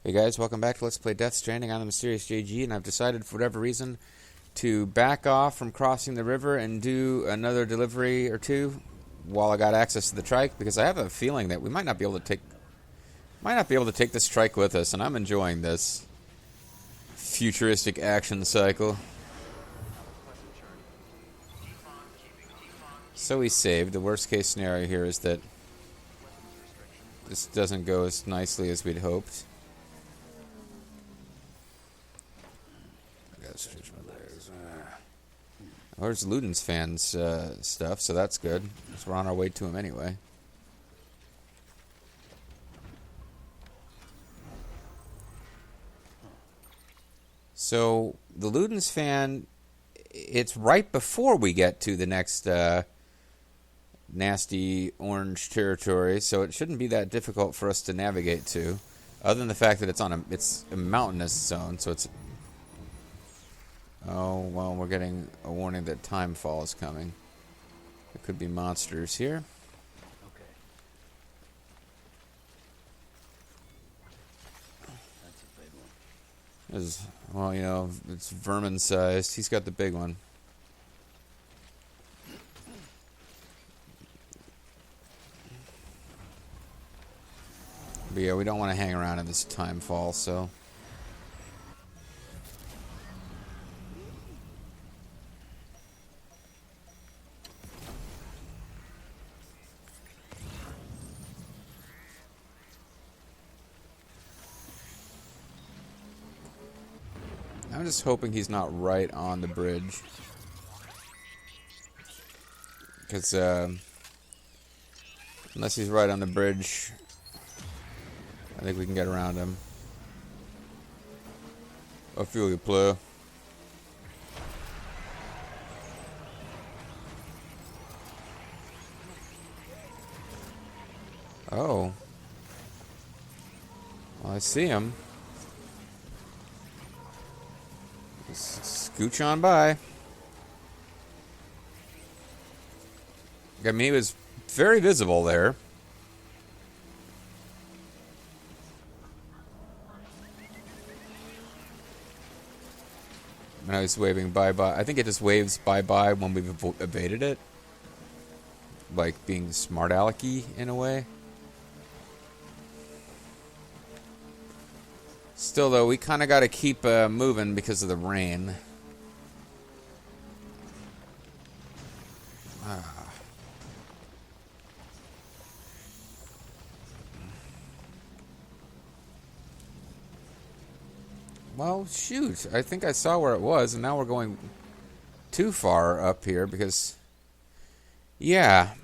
Hey guys, welcome back to Let's Play Death Stranding. I'm the Mysterious JG, and I've decided, for whatever reason, to back off from crossing the river and do another delivery or two while I got access to the trike, because I have a feeling that we might not be able to take this trike with us, and I'm enjoying this futuristic action cycle. So we saved. The worst case scenario here is that this doesn't go as nicely as we'd hoped. There's Ludens fans stuff, so that's good. So we're on our way to him anyway. So the Ludens fan, it's right before we get to the next nasty orange territory, so it shouldn't be that difficult for us to navigate to, other than the fact that it's a mountainous zone, so it's. Oh, well, we're getting a warning that timefall is coming. There could be monsters here. Okay. That's a big one. Well, you know, it's vermin-sized. He's got the big one. But yeah, we don't want to hang around in this timefall, so. I'm just hoping he's not right on the bridge. Because, unless he's right on the bridge, I think we can get around him. I feel you, player. Oh. Well, I see him. Scooch on by. I mean, he was very visible there. And I was waving bye-bye. I think it just waves bye-bye when we've evaded it. Like being smart alecky in a way. Still, though, we kind of got to keep moving because of the rain. Well, shoot. I think I saw where it was, and now we're going too far up here because, yeah,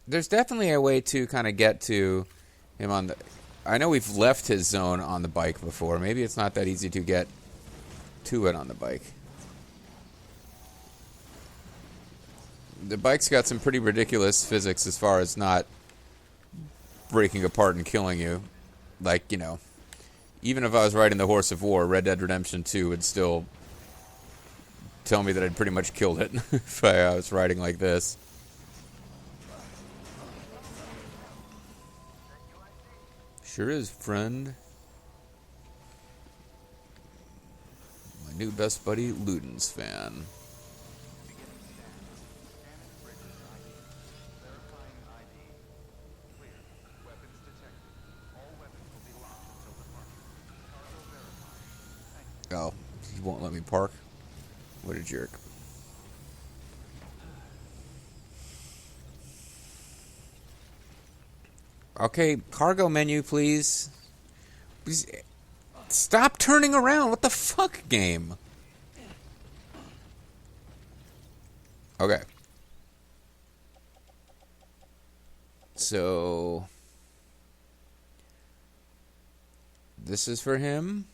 there's definitely a way to kind of get to him on the. I know we've left his zone on the bike before. Maybe it's not that easy to get to it on the bike. The bike's got some pretty ridiculous physics as far as not breaking apart and killing you. Like, you know, even if I was riding the Horse of War, Red Dead Redemption 2 would still tell me that I'd pretty much killed it if I was riding like this. Sure is, friend. My new best buddy, Ludens fan. Oh, he won't let me park? What a jerk. Okay, cargo menu, please. Please. Stop turning around. What the fuck, game? Okay. So. This is for him.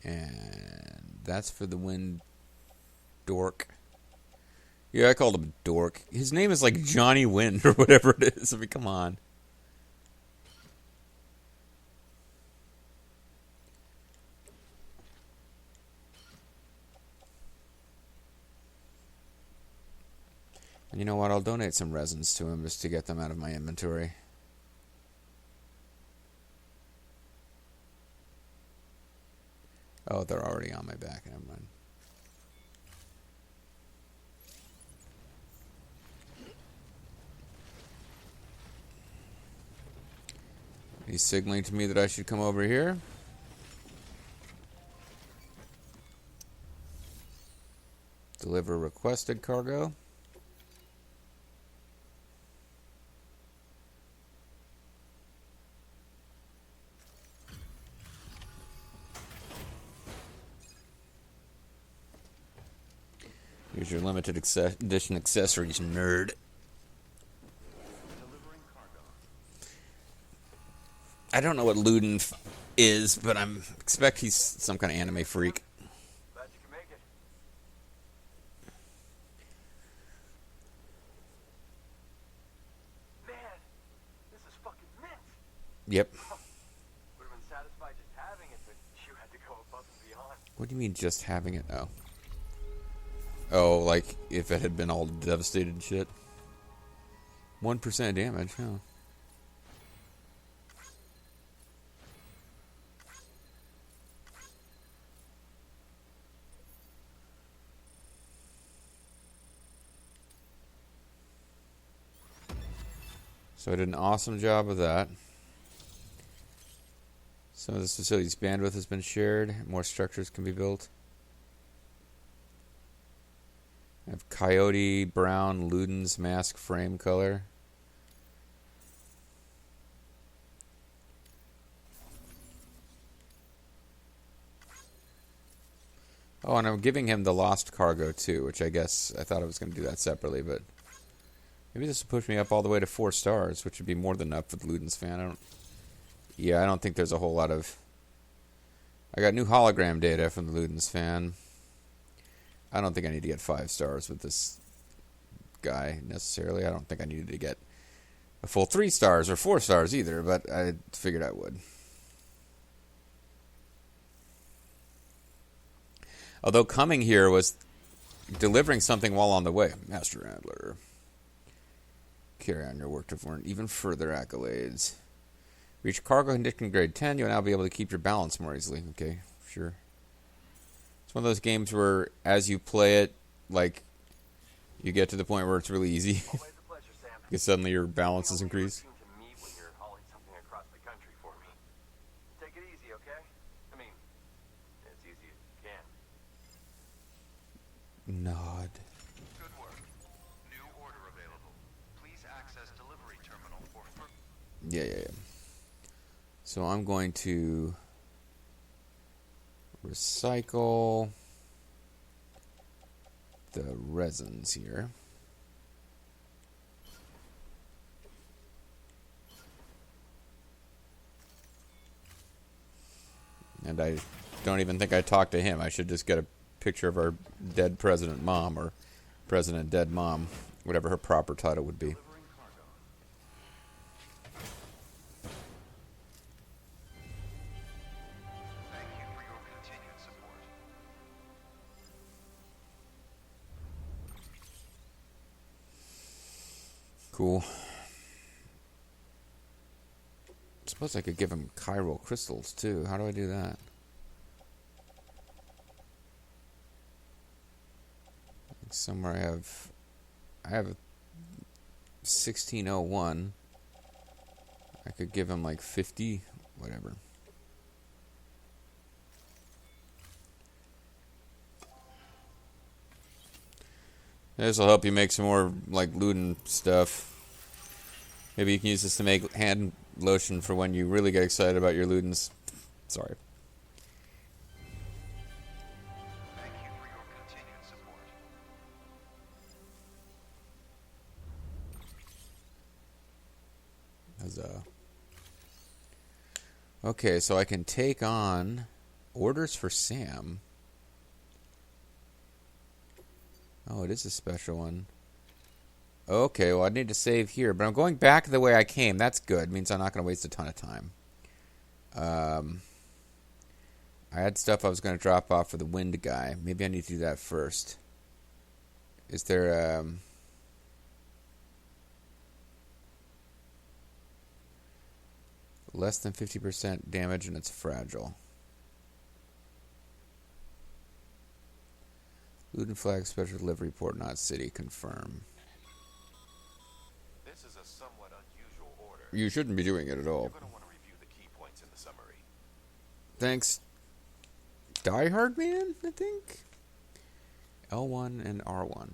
And that's for the wind dork. Yeah, I called him a dork. His name is like Johnny Wind or whatever it is. I mean, come on. And you know what? I'll donate some resins to him just to get them out of my inventory. Oh, they're already on my back. Never mind. He's signaling to me that I should come over here. Deliver requested cargo. Here's your limited edition accessories, nerd. I don't know what Ludens is, but I expect he's some kind of anime freak. Glad you can make it. Man, this is fucking mint. Yep. Would have been satisfied just having it, but you had to go above and beyond. What do you mean just having it? Oh. Oh, like if it had been all devastated and shit. 1% damage, huh? So I did an awesome job of that. Some of this facility's bandwidth has been shared. More structures can be built. I have Coyote Brown Ludens mask frame color. Oh, and I'm giving him the lost cargo too, which I guess I thought I was going to do that separately, but maybe this will push me up all the way to 4 stars, which would be more than enough for the Ludens fan. I don't think there's a whole lot of. I got new hologram data from the Ludens fan. I don't think I need to get 5 stars with this guy necessarily. I don't think I needed to get a full 3 stars or 4 stars either, but I figured I would. Although coming here was delivering something while on the way. Master Antler. Carry on your work to earn even further accolades. Reach cargo condition grade 10. You'll now be able to keep your balance more easily. Okay, sure. It's one of those games where as you play it, like, you get to the point where it's really easy. Always a pleasure, Sam. Because suddenly your balance is You know, we increased. seem to meet when you're hauling something across the country for me. Take it easy, okay? I mean, as easy as you can. Nod. Good work. New order available. Please access delivery terminal for Yeah. So I'm going to recycle the resins here. And I don't even think I talked to him. I should just get a picture of our dead President Mom, or President Dead Mom, whatever her proper title would be. delivering cargo. Thank you for your continued support. Cool. Suppose I could give him chiral crystals too. How do I do that? I think somewhere I have a 1601. I could give him like 50, whatever. This will help you make some more like Luden stuff. Maybe you can use this to make hand lotion for when you really get excited about your Ludens. Sorry. Thank you for your continued support. Huzzah. Okay, so I can take on orders for Sam. Oh, it is a special one. Okay, well, I need to save here, but I'm going back the way I came. That's good. Means I'm not going to waste a ton of time. I had stuff I was going to drop off for the wind guy. Maybe I need to do that first. Is there less than 50% damage and it's fragile? Luden flag special delivery port, not city. Confirm. This is a somewhat unusual order. You shouldn't be doing it at all. You're going to want to review the key points in the summary. Thanks, Die Hard Man, I think? L1 and R1.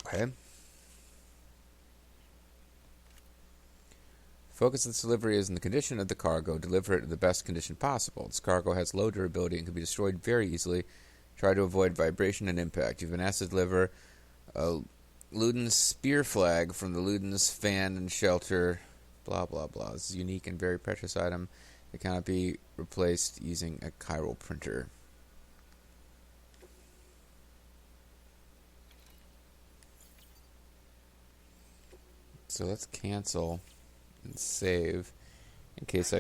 Okay. Focus of this delivery is in the condition of the cargo. Deliver it in the best condition possible. This cargo has low durability and can be destroyed very easily. Try to avoid vibration and impact. You've been asked to deliver a Ludens spear flag from the Ludens fan and shelter. Blah, blah, blah. This is a unique and very precious item. It cannot be replaced using a chiral printer. So let's cancel and save in case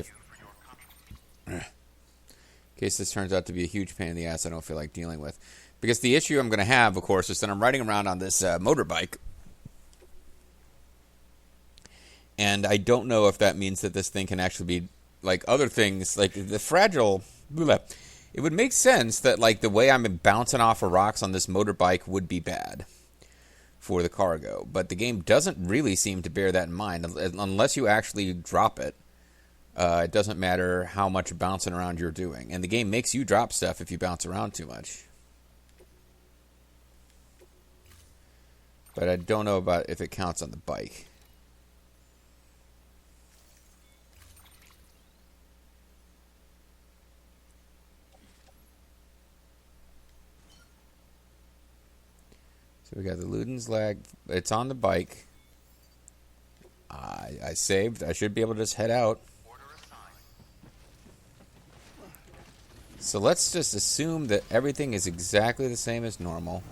this turns out to be a huge pain in the ass I don't feel like dealing with. Because the issue I'm going to have, of course, is that I'm riding around on this motorbike. And I don't know if that means that this thing can actually be like other things, like the fragile. Blah, it would make sense that like the way I'm bouncing off of rocks on this motorbike would be bad for the cargo, but the game doesn't really seem to bear that in mind unless you actually drop it. It doesn't matter how much bouncing around you're doing, and the game makes you drop stuff if you bounce around too much. But I don't know about if it counts on the bike. So we got the Ludens lag. It's on the bike. I saved. I should be able to just head out. So let's just assume that everything is exactly the same as normal.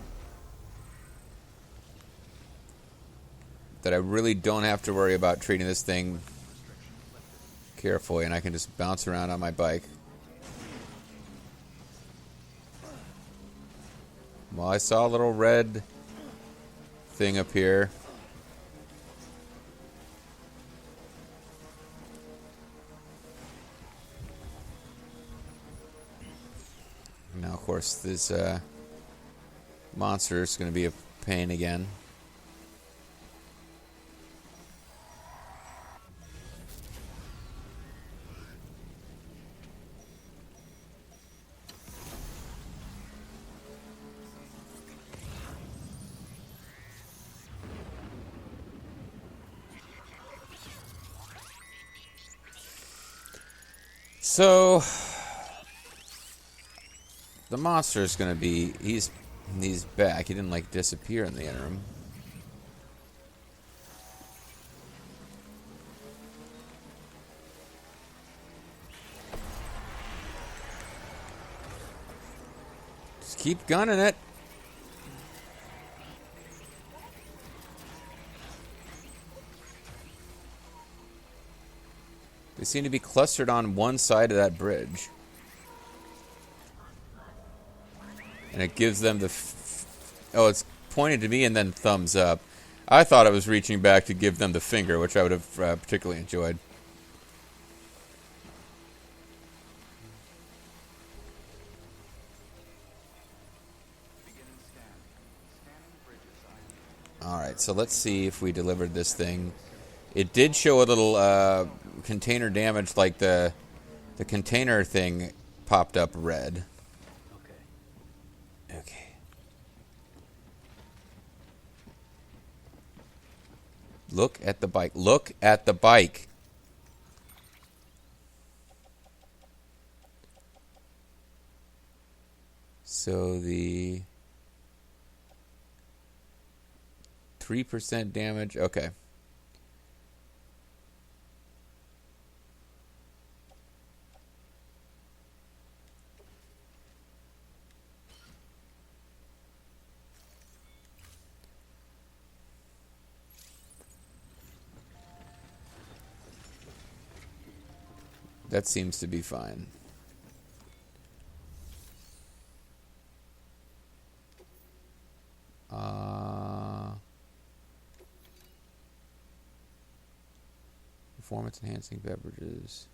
That I really don't have to worry about treating this thing carefully, and I can just bounce around on my bike. Well, I saw a little red thing up here. Now, of course, this monster is going to be a pain again. So the monster is going to be he's back. He didn't like disappear in the interim. Just keep gunning it. They seem to be clustered on one side of that bridge. And it gives them the... oh, it's pointed to me and then thumbs up. I thought it was reaching back to give them the finger, which I would have particularly enjoyed. Alright, so let's see if we delivered this thing. It did show a little container damage, like the container thing popped up red. Okay. Look at the bike. Look at the bike. So the 3% damage. Okay. That seems to be fine. Performance enhancing beverages.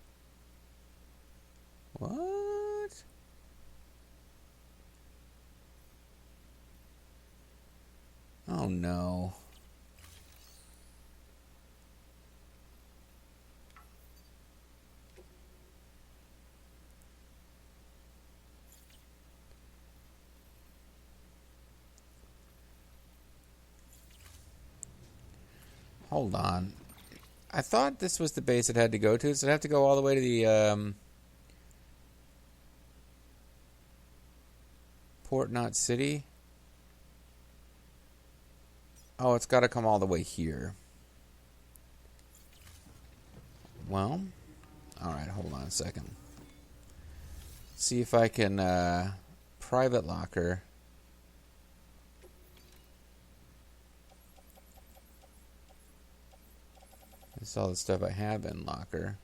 What? Oh no. Hold on. I thought this was the base it had to go to. Does it have to go all the way to the Port Knot City? Oh, it's got to come all the way here. Well, alright, hold on a second. See if I can private locker. This is all the stuff I have in locker.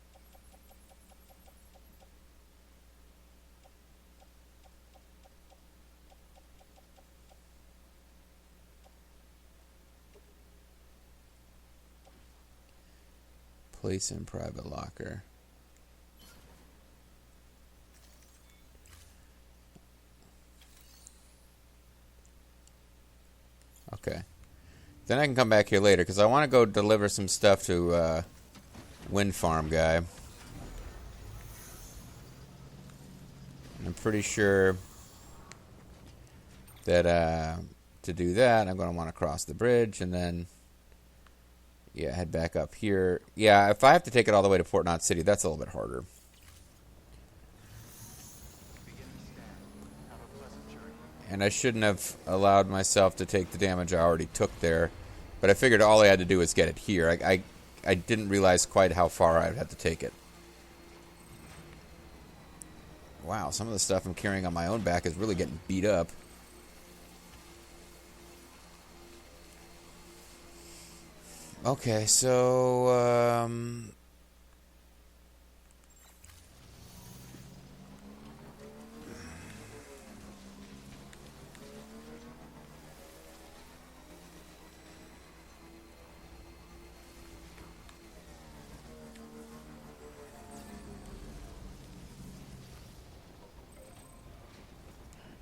Place in private locker. Okay. Then I can come back here later, because I want to go deliver some stuff to Wind Farm guy. And I'm pretty sure that to do that, I'm going to want to cross the bridge, and then, yeah, head back up here. Yeah, if I have to take it all the way to Port Knot City, that's a little bit harder. And I shouldn't have allowed myself to take the damage I already took there. But I figured all I had to do was get it here. I didn't realize quite how far I'd have to take it. Wow, some of the stuff I'm carrying on my own back is really getting beat up. Okay, so...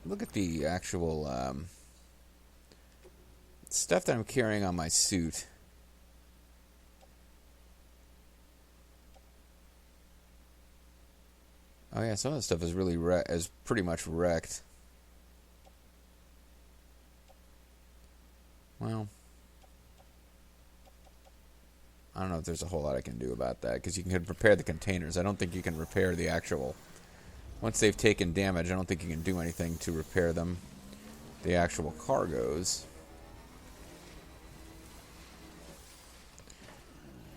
look at the actual stuff that I'm carrying on my suit. Oh yeah, some of the stuff is really is pretty much wrecked. Well, I don't know if there's a whole lot I can do about that, because you can repair the containers. I don't think you can repair the actual... Once they've taken damage, I don't think you can do anything to repair them. The actual cargoes.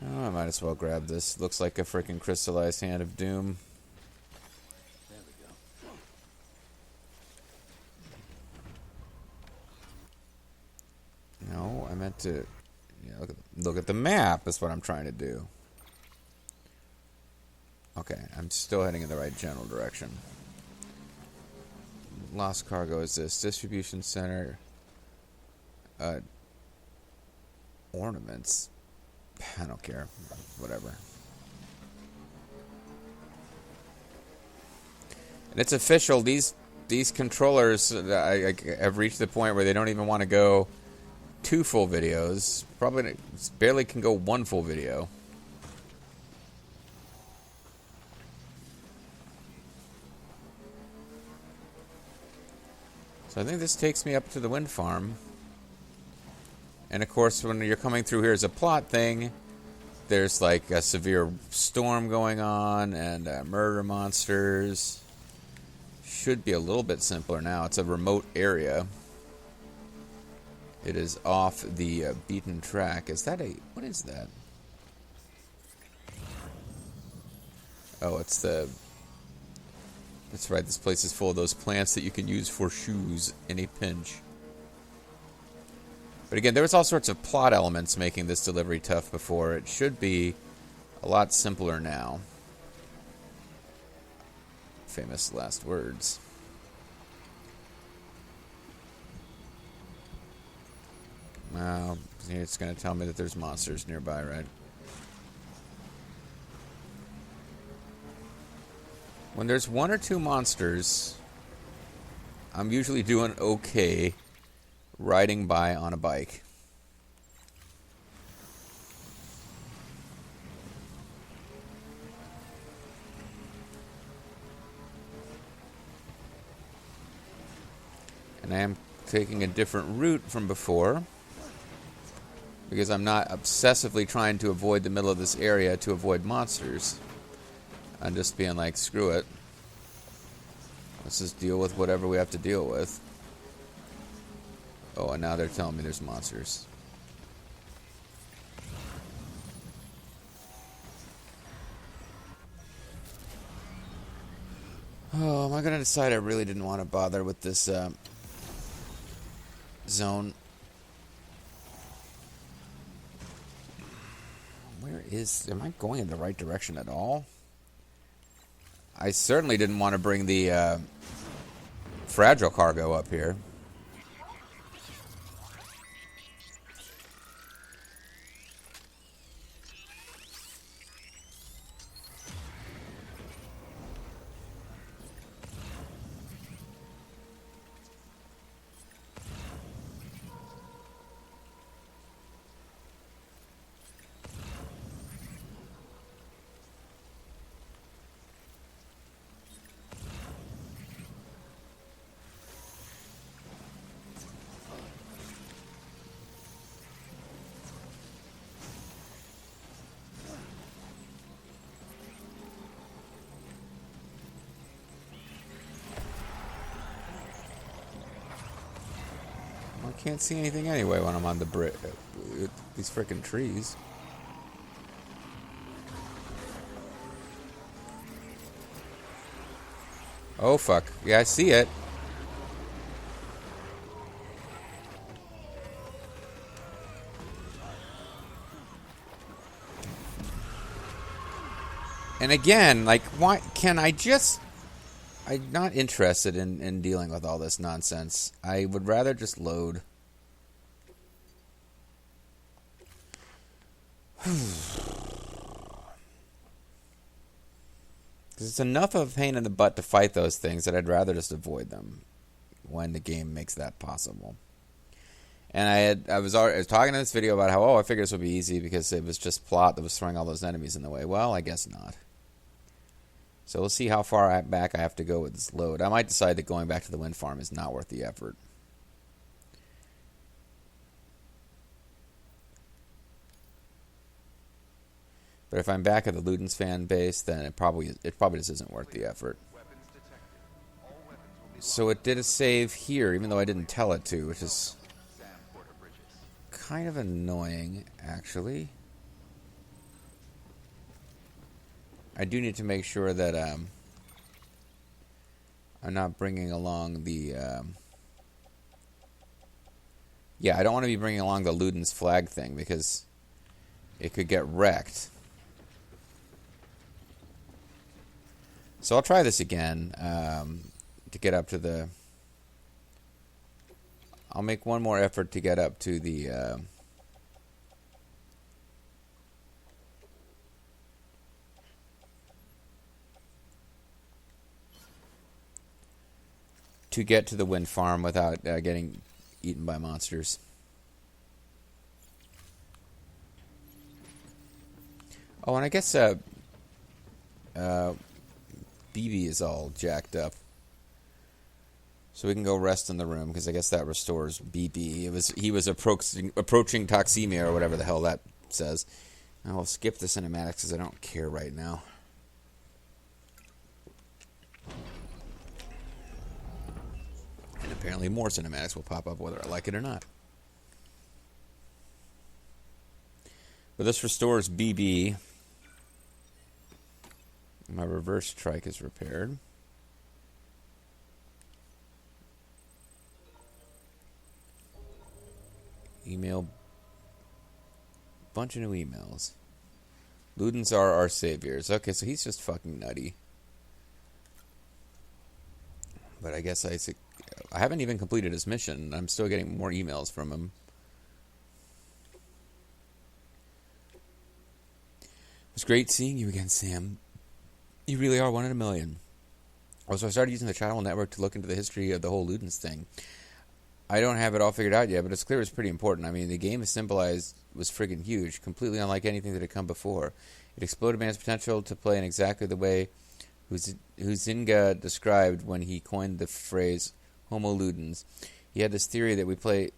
Oh, I might as well grab this. Looks like a freaking crystallized hand of doom. There we go. No, I meant to... Yeah, look at the map. That's what I'm trying to do. Okay, I'm still heading in the right general direction. Lost cargo is this. Distribution center. Ornaments. I don't care. Whatever. And it's official. These controllers I have reached the point where they don't even want to go 2 full videos. Probably barely can go 1 full video. So I think this takes me up to the wind farm. And of course, when you're coming through here as a plot thing, there's like a severe storm going on and murder monsters. Should be a little bit simpler now. It's a remote area. It is off the beaten track. Is that a... What is that? Oh, it's the... That's right, this place is full of those plants that you can use for shoes in a pinch. But again, there was all sorts of plot elements making this delivery tough before. It should be a lot simpler now. Famous last words. Now, it's going to tell me that there's monsters nearby, right? When there's 1 or 2 monsters, I'm usually doing okay. riding by on a bike. And I am taking a different route from before, because I'm not obsessively trying to avoid the middle of this area to avoid monsters. I'm just being like, screw it. Let's just deal with whatever we have to deal with. Oh, and now they're telling me there's monsters. Oh, am I going to decide I really didn't want to bother with this zone? Where is... Am I going in the right direction at all? I certainly didn't want to bring the fragile cargo up here. I can't see anything anyway when I'm on the these frickin' trees. Oh fuck. Yeah, I see it. And again, like, why can I just... I'm not interested in dealing with all this nonsense. I would rather just load. Because it's enough of a pain in the butt to fight those things that I'd rather just avoid them when the game makes that possible. And I was talking in this video about how, I figured this would be easy because it was just plot that was throwing all those enemies in the way. Well, I guess not. So we'll see how far back I have to go with this load. I might decide that going back to the wind farm is not worth the effort. But if I'm back at the Ludens fan base, then it probably just isn't worth the effort. So it did a save here, even though I didn't tell it to, which is kind of annoying, actually. I do need to make sure that I'm not bringing along the... yeah, I don't want to be bringing along the Ludens flag thing, because it could get wrecked. So I'll try this again to get up to the... I'll make one more effort to get up to the... to get to the wind farm without getting eaten by monsters. Oh, and I guess BB is all jacked up. So we can go rest in the room, because I guess that restores BB. He was approaching toxemia, or whatever the hell that says. And I'll skip the cinematics because I don't care right now. And apparently more cinematics will pop up whether I like it or not. But this restores BB. My reverse trike is repaired. Email. Bunch of new emails. Ludens are our saviors. Okay, so he's just fucking nutty. But I guess I haven't even completed his mission. I'm still getting more emails from him. It was great seeing you again, Sam. You really are one in a million. Also, I started using the Child network to look into the history of the whole Ludens thing. I don't have it all figured out yet, but it's clear it's pretty important. I mean, the game is symbolized was friggin' huge, completely unlike anything that had come before. It exploded man's potential to play in exactly the way Huizinga described when he coined the phrase Homo Ludens. He had this theory that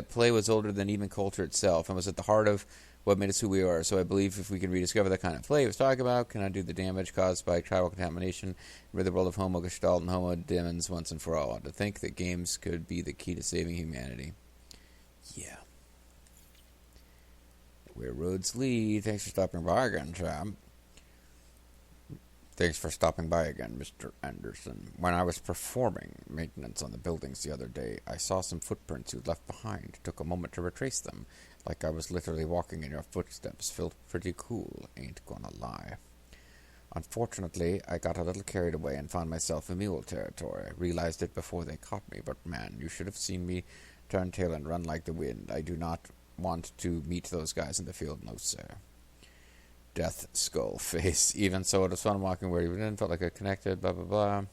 play was older than even culture itself and was at the heart of what made us who we are. So I believe if we could rediscover the kind of play he was talking about, can undo the damage caused by tribal contamination, rid the world of Homo Gestalt and Homo Demons once and for all. To think that games could be the key to saving humanity. Yeah. Where roads lead. Thanks for stopping by again, Chab. Thanks for stopping by again, Mr. Anderson. When I was performing maintenance on the buildings the other day, I saw some footprints you'd left behind. Took a moment to retrace them, like I was literally walking in your footsteps. Felt pretty cool, ain't gonna lie. Unfortunately, I got a little carried away and found myself in mule territory. I realized it before they caught me, but man, you should have seen me turn tail and run like the wind. I do not want to meet those guys in the field, no sir. Death skull face. Even so, it was fun walking where you didn't felt like it connected, blah, blah, blah.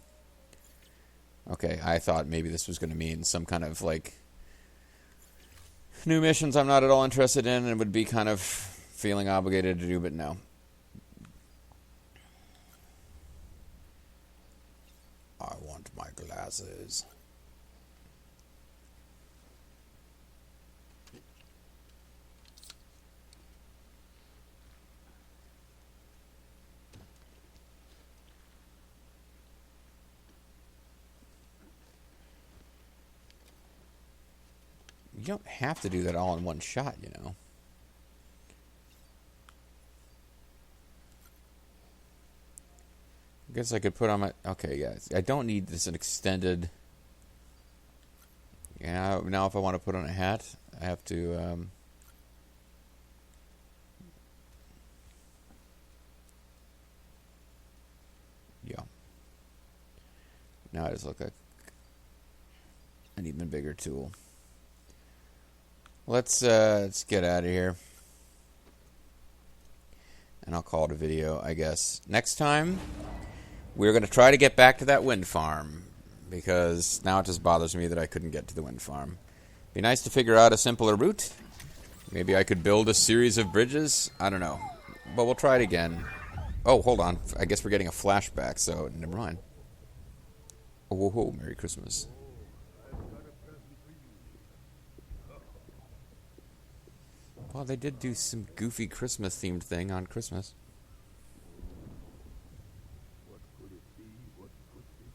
Okay, I thought maybe this was going to mean some kind of, like, new missions I'm not at all interested in and would be kind of feeling obligated to do, but no. I want my glasses. You don't have to do that all in one shot, you know. I guess I could put on my... Okay, yeah. I don't need this an extended... Yeah, now if I want to put on a hat, I have to... Yeah. Now I just look like an even bigger tool. Let's get out of here. And I'll call it a video, I guess. Next time, we're going to try to get back to that wind farm. Because now it just bothers me that I couldn't get to the wind farm. Be nice to figure out a simpler route. Maybe I could build a series of bridges. I don't know. But we'll try it again. Oh, hold on. I guess we're getting a flashback, so never mind. Oh, whoa, whoa. Merry Christmas. Well, they did do some goofy Christmas-themed thing on Christmas. What could it be? What could it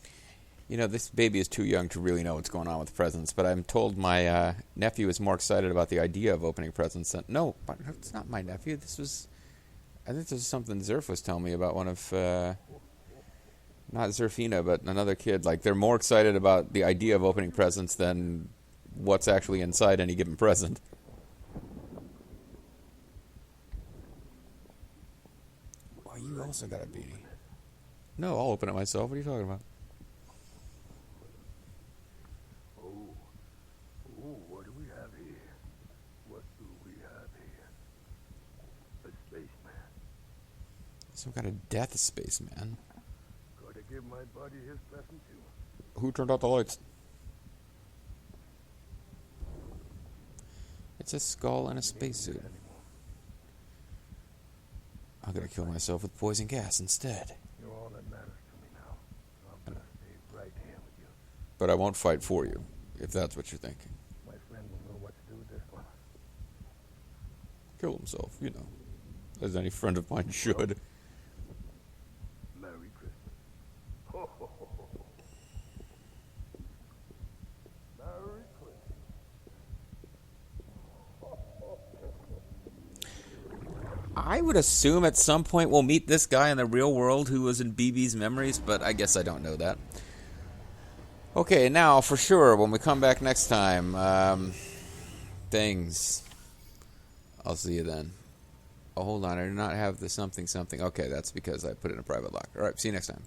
be? You know, this baby is too young to really know what's going on with presents, but I'm told my nephew is more excited about the idea of opening presents than... No, but it's not my nephew. This was... I think this is something Zerf was telling me about one of... not Zerfina, but another kid. Like, they're more excited about the idea of opening presents than... what's actually inside any given present. Oh, you also got a beanie. No, I'll open it myself. What are you talking about? Oh, what do we have here? What do we have here? A spaceman. Some kind of death spaceman. Gotta give my buddy his blessing too. Who turned out the lights? It's a skull and a spacesuit. I'm gonna kill myself with poison gas instead. You're all that matters to me now. So I'm gonna stay right here with you. But I won't fight for you, if that's what you're thinking. My friend will know what to do with this one. Kill himself, you know. As any friend of mine should. Merry Christmas. Ho, ho, ho, ho, ho. Merry Christmas. I would assume at some point we'll meet this guy in the real world who was in BB's memories, but I guess I don't know that. Okay, now, for sure, when we come back next time, things. I'll see you then. Oh, hold on, I do not have the something something. Okay, that's because I put it in a private lock. Alright, see you next time.